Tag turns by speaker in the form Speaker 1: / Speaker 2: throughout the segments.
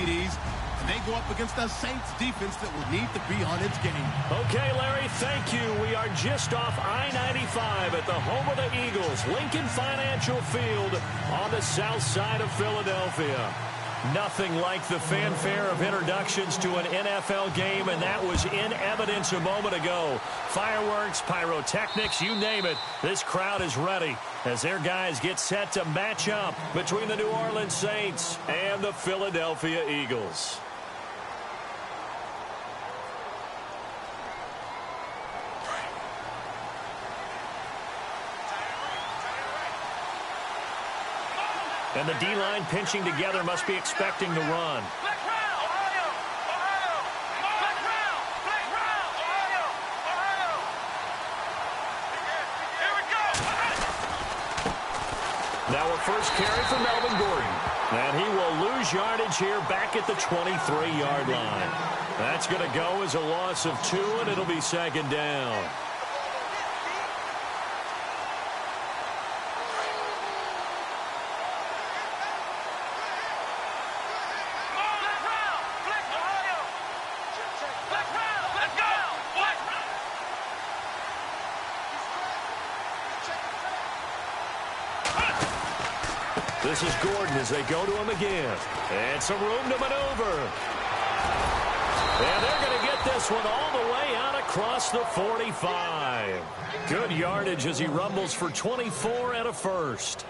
Speaker 1: TDs, and they go up against a Saints defense that will need to be on its game.
Speaker 2: Okay, Larry, thank you. We are just off I-95 at the home of the Eagles, Lincoln Financial Field on the south side of Philadelphia. Nothing like the fanfare of introductions to an NFL game, and that was in evidence a moment ago. Fireworks, pyrotechnics, you name it. This crowd is ready as their guys get set to match up between the New Orleans Saints and the Philadelphia Eagles. And the D-line pinching together must be expecting the run. Now a first carry for Melvin Gordon. And he will lose yardage here back at the 23-yard line. That's going to go as a loss of 2, and it'll be second down. This is Gordon as they go to him again. And some room to maneuver. And they're going to get this one all the way out across the 45. Good yardage as he rumbles for 24 and a first.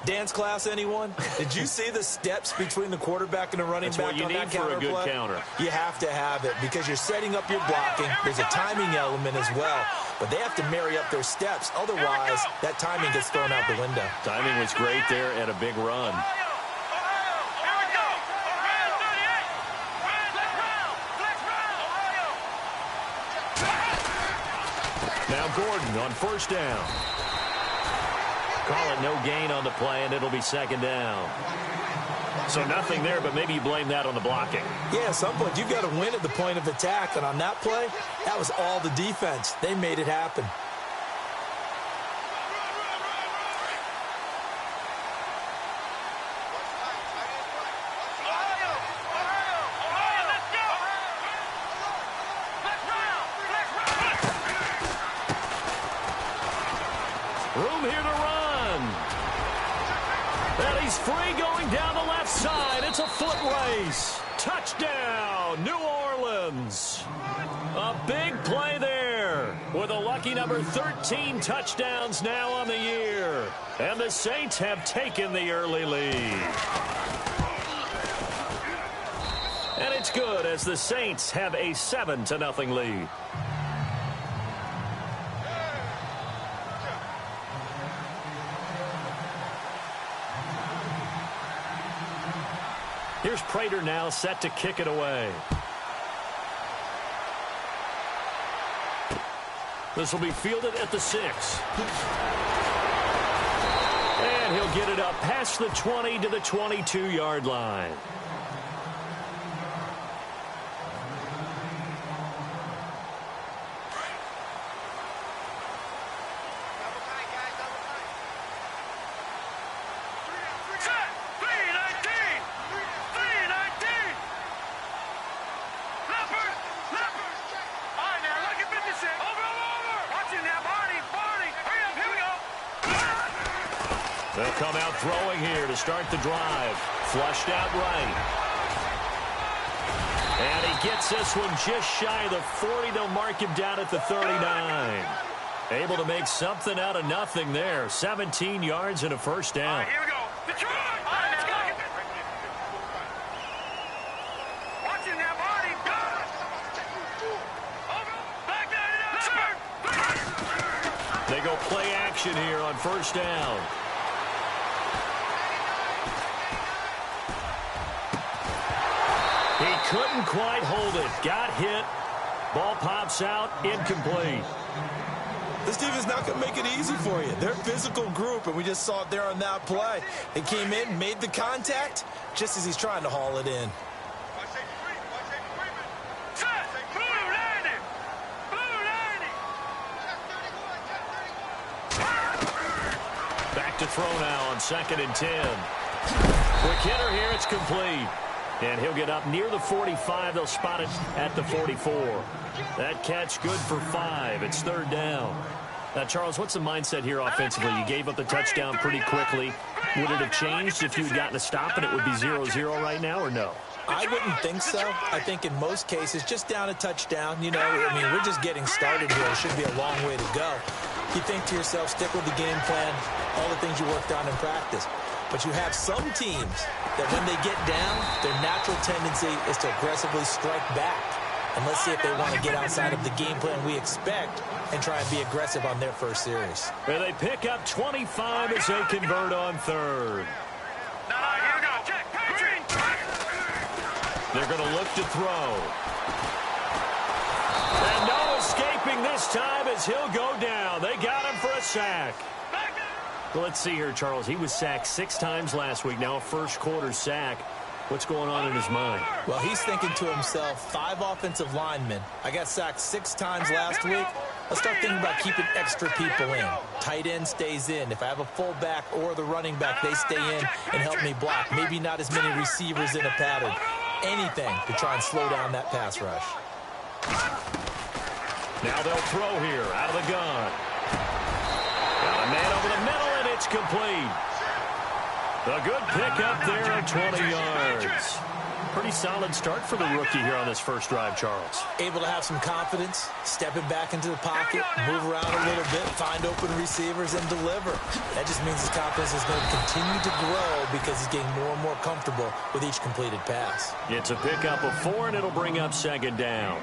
Speaker 3: Dance class, anyone? Did you see the steps between the quarterback and the running back on that counter play? That's what you need for a good counter. You have to have it because you're setting up your blocking. There's a timing element as well. But they have to marry up their steps. Otherwise, that timing gets thrown out the window.
Speaker 2: Timing was great there and a big run. Now Gordon on first down. Call it no gain on the play, and it'll be second down. So nothing there, but maybe you blame that on the blocking.
Speaker 3: Yeah, at some point, you've got to win at the point of attack. And on that play, that was all the defense. They made it happen.
Speaker 2: Room here to run. And he's free going down the left side. It's a foot race. Touchdown, New Orleans. A big play there with a lucky number 13 touchdowns now on the year. And the Saints have taken the early lead. And it's good as the Saints have a 7-0 lead. Here's Prater now set to kick it away. This will be fielded at the 6. And he'll get it up past the 20 to the 22-yard line. They'll come out throwing here to start the drive. Flushed out right. And he gets this one just shy of the 40. They'll mark him down at the 39. Able to make something out of nothing there. 17 yards and a first down.
Speaker 4: All right, here we go. Detroit! Let's go. Watching that body. Over. Back
Speaker 2: They go play action here on first down. He couldn't quite hold it. Got hit. Ball pops out. Incomplete.
Speaker 3: This defense not going to make it easy for you. They're a physical group, and we just saw it there on that play. They came in, made the contact, just as he's trying to haul it in.
Speaker 2: Back to throw now on 2nd and 10. Quick hitter here. It's complete. And he'll get up near the 45. They'll spot it at the 44. That catch good for 5. It's third down. Now, Charles, what's the mindset here offensively? You gave up the touchdown pretty quickly. Would it have changed if you had gotten a stop and it would be 0-0 right now, or no?
Speaker 3: I wouldn't think so. I think in most cases, just down a touchdown, you know, I mean, we're just getting started here. It should be a long way to go. You think to yourself, stick with the game plan, all the things you worked on in practice. But you have some teams that when they get down, their natural tendency is to aggressively strike back. And let's see if they want to get outside of the game plan we expect and try and be aggressive on their first series.
Speaker 2: And they pick up 25 as they convert on third.
Speaker 4: Here we go. Check. Green.
Speaker 2: They're going to look to throw. And no escaping this time as he'll go down. They got him for a sack. Well, let's see here, Charles. He was sacked 6 times last week. Now a first quarter sack. What's going on in his mind?
Speaker 3: Well, he's thinking to himself, 5 offensive linemen. I got sacked 6 times last week. Let's start thinking about keeping extra people in. Tight end stays in. If I have a fullback or the running back, they stay in and help me block. Maybe not as many receivers in a pattern. Anything to try and slow down that pass rush.
Speaker 2: Now they'll throw here out of the gun. Got a man over the middle, and it's complete. A good pickup there at 20 yards. Pretty solid start for the rookie here on this first drive, Charles.
Speaker 3: Able to have some confidence, stepping back into the pocket, move around a little bit, find open receivers, and deliver. That just means his confidence is going to continue to grow because he's getting more and more comfortable with each completed pass.
Speaker 2: It's a pickup of 4, and it'll bring up second down.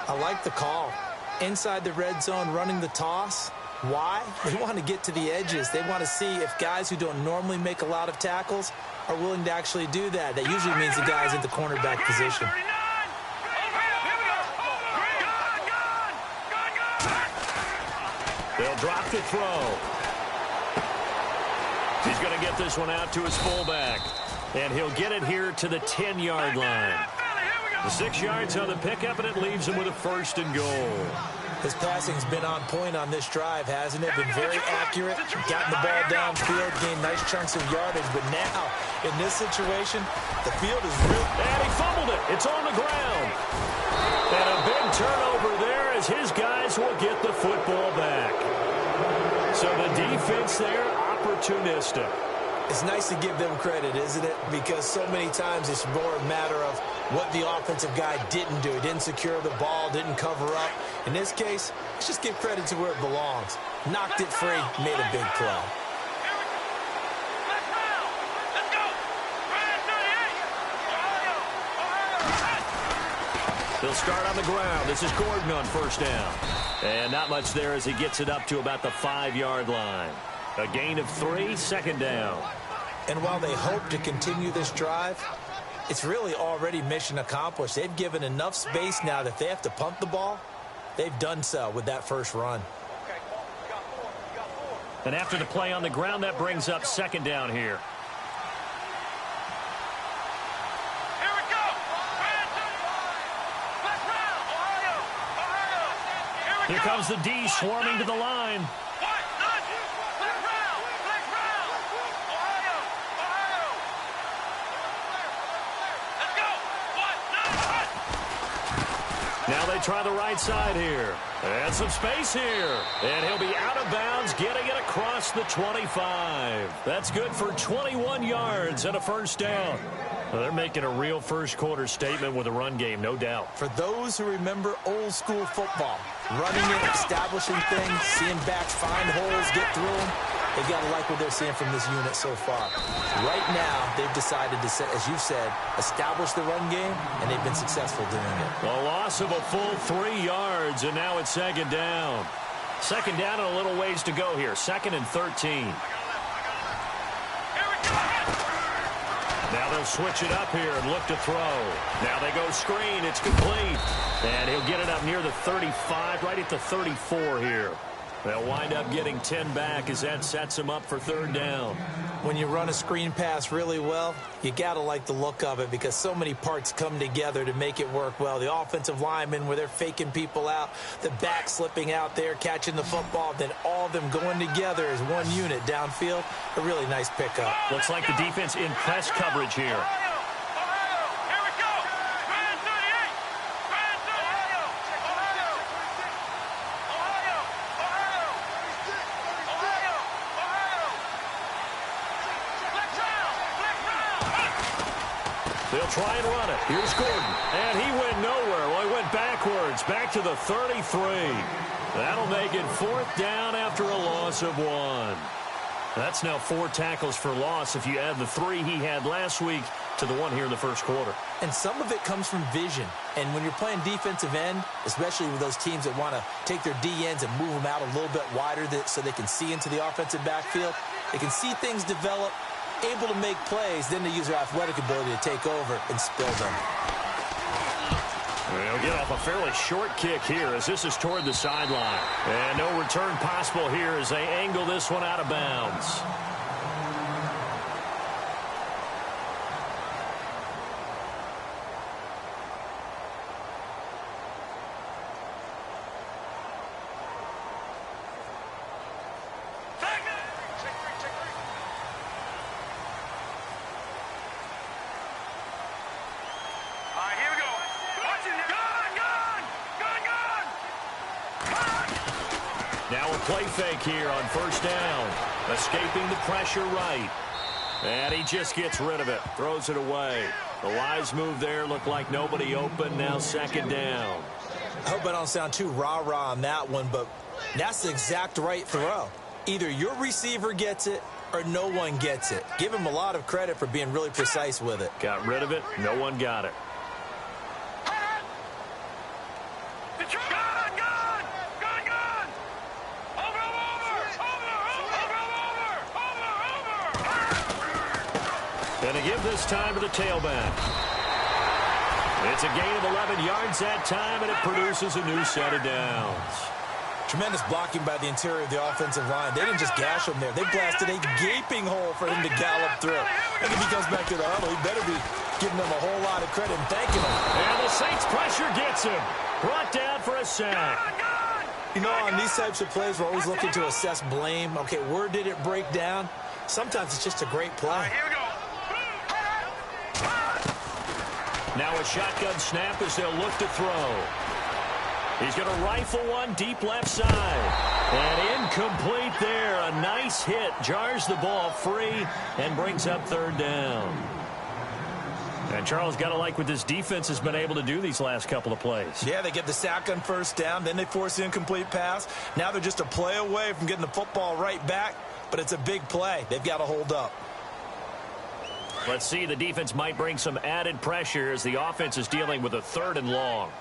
Speaker 3: I like the call. Inside the red zone, running the toss. Why? They want to get to the edges. They want to see if guys who don't normally make a lot of tackles are willing to actually do that. That usually means the guy's in the cornerback position.
Speaker 2: They'll drop the throw. He's going to get this one out to his fullback. And he'll get it here to the 10-yard line. The 6 yards on the pickup, and it leaves him with a first and goal.
Speaker 3: His passing's been on point on this drive, hasn't it? Been very accurate, gotten the ball downfield, gained nice chunks of yardage. But now, in this situation, the field is real.
Speaker 2: And he fumbled it. It's on the ground. And a big turnover there as his guys will get the football back. So the defense there, opportunistic.
Speaker 3: It's nice to give them credit, isn't it? Because so many times it's more a matter of what the offensive guy didn't do. He didn't secure the ball, didn't cover up. In this case, let's just give credit to where it belongs. Knocked it free, made a big play.
Speaker 2: They'll start on the ground. This is Gordon on first down. And not much there as he gets it up to about the 5-yard line. A gain of 3, second down.
Speaker 3: And while they hope to continue this drive, it's really already mission accomplished. They've given enough space now that if they have to punt the ball, they've done so with that first run.
Speaker 2: And after the play on the ground, that brings up second down here.
Speaker 4: Here we go.
Speaker 2: Here comes the D swarming to the line. Now they try the right side here. And some space here. And he'll be out of bounds, getting it across the 25. That's good for 21 yards and a first down. Well, they're making a real first quarter statement with a run game, no doubt.
Speaker 3: For those who remember old school football, running it, establishing things, seeing backs find holes, get through them, they got to like what they're seeing from this unit so far. Right now, they've decided to, as you said, establish the run game, and they've been successful doing it.
Speaker 2: A loss of a full 3 yards, and now it's second down. Second down and a little ways to go here. 2nd and 13. Now they'll switch it up here and look to throw. Now they go screen. It's complete. And he'll get it up near the 35, right at the 34 here. They'll wind up getting 10 back as that sets them up for third down.
Speaker 3: When you run a screen pass really well, you got to like the look of it because so many parts come together to make it work well. The offensive linemen where they're faking people out, the back slipping out there, catching the football, then all of them going together as one unit downfield. A really nice pickup.
Speaker 2: Looks like the defense in press coverage here. They'll try and run it. Here's Gordon. And he went nowhere. Well, he went backwards, back to the 33. That'll make it 4th down after a loss of 1. That's now 4 tackles for loss if you add the 3 he had last week to the 1 here in the first quarter.
Speaker 3: And some of it comes from vision. And when you're playing defensive end, especially with those teams that want to take their D-ends and move them out a little bit wider so they can see into the offensive backfield, they can see things develop, able to make plays, then they use their athletic ability to take over and spill them.
Speaker 2: They'll get off a fairly short kick here as this is toward the sideline. And no return possible here as they angle this one out of bounds. Now a play fake here on 1st down. Escaping the pressure right. And he just gets rid of it. Throws it away. The wise move there. Looked like nobody open. Now 2nd down.
Speaker 3: I hope I don't sound too rah-rah on that one, but that's the exact right throw. Either your receiver gets it or no one gets it. Give him a lot of credit for being really precise with it.
Speaker 2: Got rid of it. No one got it. Going to give this time to the tailback. It's a gain of 11 yards that time, and it produces a new set of downs.
Speaker 3: Tremendous blocking by the interior of the offensive line. They didn't just gash him there. They blasted a gaping hole for him to gallop through. And if he comes back to the huddle, he better be giving them a whole lot of credit and thanking him.
Speaker 2: And the Saints pressure gets him. Brought down for a sack.
Speaker 3: You know, on these types of plays, we're always looking to assess blame. Okay, where did it break down? Sometimes it's just a great play.
Speaker 4: Here we go.
Speaker 2: Now a shotgun snap as they'll look to throw. He's going to rifle one deep left side. And incomplete there. A nice hit. Jars the ball free and brings up 3rd down. And Charles, got to like what this defense has been able to do these last couple of plays.
Speaker 3: Yeah, they get the sack on 1st down. Then they force the incomplete pass. Now they're just a play away from getting the football right back. But it's a big play. They've got to hold up.
Speaker 2: Let's see, the defense might bring some added pressure as the offense is dealing with a 3rd and long.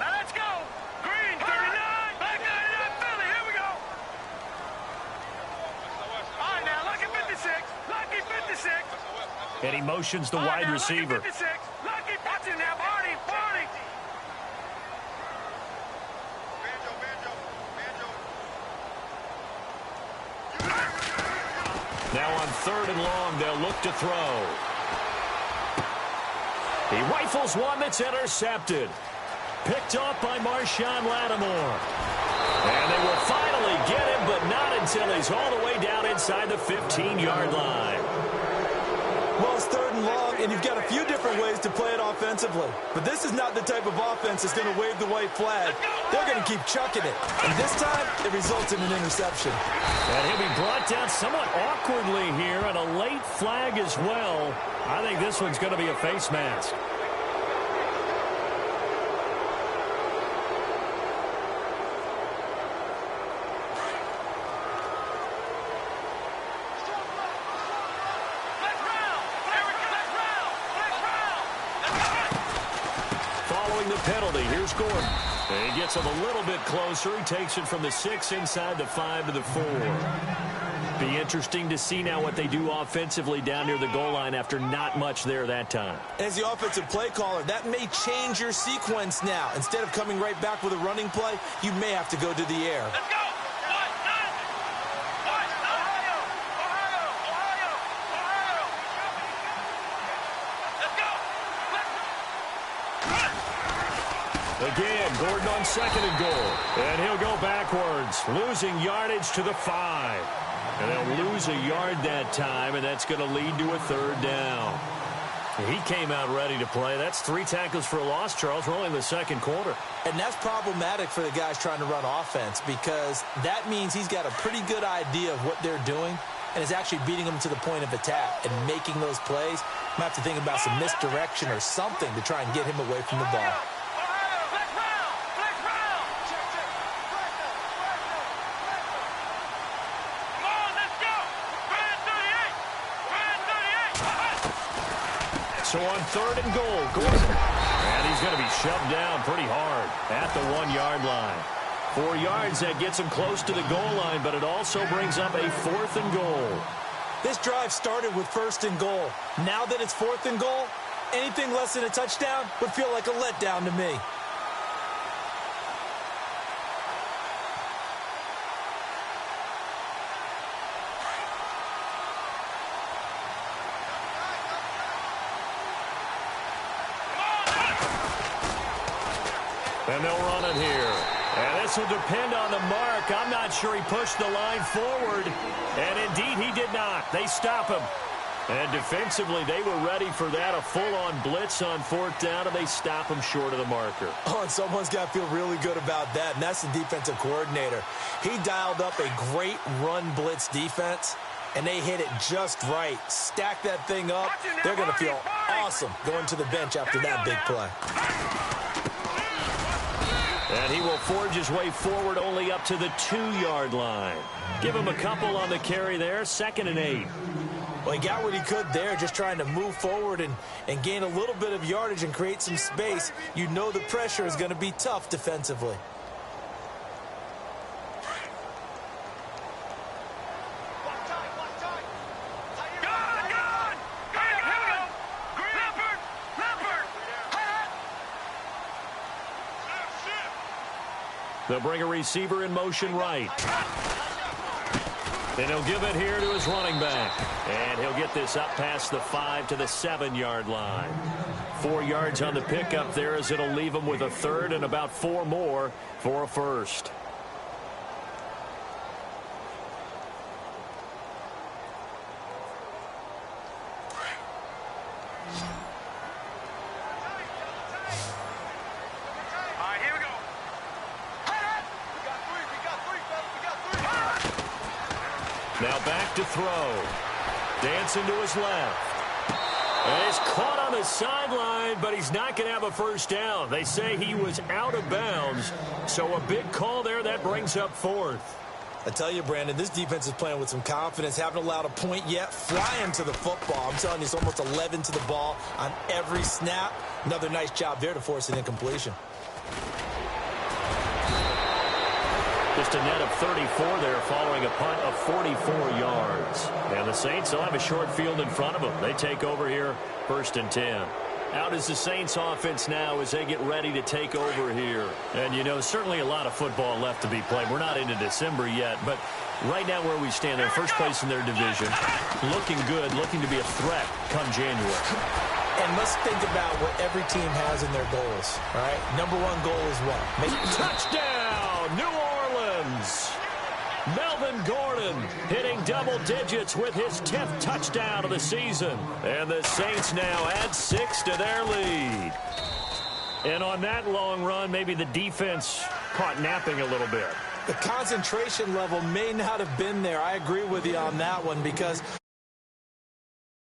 Speaker 4: Now let's go. Green, 39. Back 99, Philly. Here we go. All right, now, lucky 56. Lucky 56.
Speaker 2: And he motions the wide receiver.
Speaker 4: Lucky 56. Lucky, watch it now, Barney. Barney.
Speaker 2: Now on 3rd and long, they'll look to throw. He rifles one that's intercepted. Picked off by Marshawn Lattimore. And they will finally get him, but not until he's all the way down inside the 15-yard line.
Speaker 3: Well, it's 3rd and long, and you've got a few different ways to play it offensively. But this is not the type of offense that's going to wave the white flag. They're going to keep chucking it. And this time, it results in an interception.
Speaker 2: And he'll be brought down somewhat awkwardly here, and a late flag as well. I think this one's going to be a face mask. The penalty. Here's Gordon. And he gets him a little bit closer. He takes it from the 6 inside the 5 to the 4. Be interesting to see now what they do offensively down near the goal line after not much there that time.
Speaker 3: As the offensive play caller, that may change your sequence now. Instead of coming right back with a running play, you may have to go to the air.
Speaker 4: Let's go.
Speaker 2: Again, Gordon on 2nd and goal. And he'll go backwards, losing yardage to the 5. And they'll lose a yard that time, and that's going to lead to a 3rd down. He came out ready to play. That's 3 tackles for a loss, Charles. We're only in the 2nd quarter.
Speaker 3: And that's problematic for the guys trying to run offense because that means he's got a pretty good idea of what they're doing. and is actually beating them to the point of attack and making those plays. I'm going to have to think about some misdirection or something to try and get him away from the ball.
Speaker 2: So on 3rd and goal, Gordon. And he's going to be shoved down pretty hard at the 1-yard line. 4 yards, that gets him close to the goal line, but it also brings up a 4th and goal.
Speaker 3: This drive started with 1st and goal. Now that it's 4th and goal, anything less than a touchdown would feel like a letdown to me.
Speaker 2: And they'll run it here. And this will depend on the mark. I'm not sure he pushed the line forward. And indeed, he did not. They stop him. And defensively, they were ready for that. A full-on blitz on 4th down, and they stop him short of the marker.
Speaker 3: Oh, and someone's got to feel really good about that, and that's the defensive coordinator. He dialed up a great run blitz defense, and they hit it just right. Stack that thing up. They're going to feel awesome going to the bench after that big play.
Speaker 2: And he will forge his way forward only up to the 2-yard line. Give him a couple on the carry there. 2nd and 8.
Speaker 3: Well, he got what he could there, just trying to move forward and gain a little bit of yardage and create some space. You know the pressure is going to be tough defensively.
Speaker 2: They'll bring a receiver in motion right. And he'll give it here to his running back. And he'll get this up past the 5 to the 7-yard line. 4 yards on the pickup there as it'll leave him with a 3rd and about 4 more for a 1st. Now back to throw. Dancing to his left. And he's caught on the sideline, but he's not going to have a 1st down. They say he was out of bounds. So a big call there. That brings up 4th.
Speaker 3: I tell you, Brandon, this defense is playing with some confidence. Haven't allowed a point yet. Flying to the football. I'm telling you, it's almost 11 to the ball on every snap. Another nice job there to force an incompletion.
Speaker 2: Just a net of 34 there following a punt of 44 yards. And the Saints will have a short field in front of them. They take over here, 1st and 10. Out is the Saints offense now as they get ready to take over here. And, you know, certainly a lot of football left to be played. We're not into December yet, but right now where we stand, they're first place in their division. Looking good, looking to be a threat come January.
Speaker 3: And let's think about what every team has in their goals, all right? Number 1 goal is what?
Speaker 2: Touchdown, New Orleans! Melvin Gordon hitting double digits with his 10th touchdown of the season. And the Saints now add 6 to their lead. And on that long run, maybe the defense caught napping a little bit.
Speaker 3: The concentration level may not have been there. I agree with you on that one because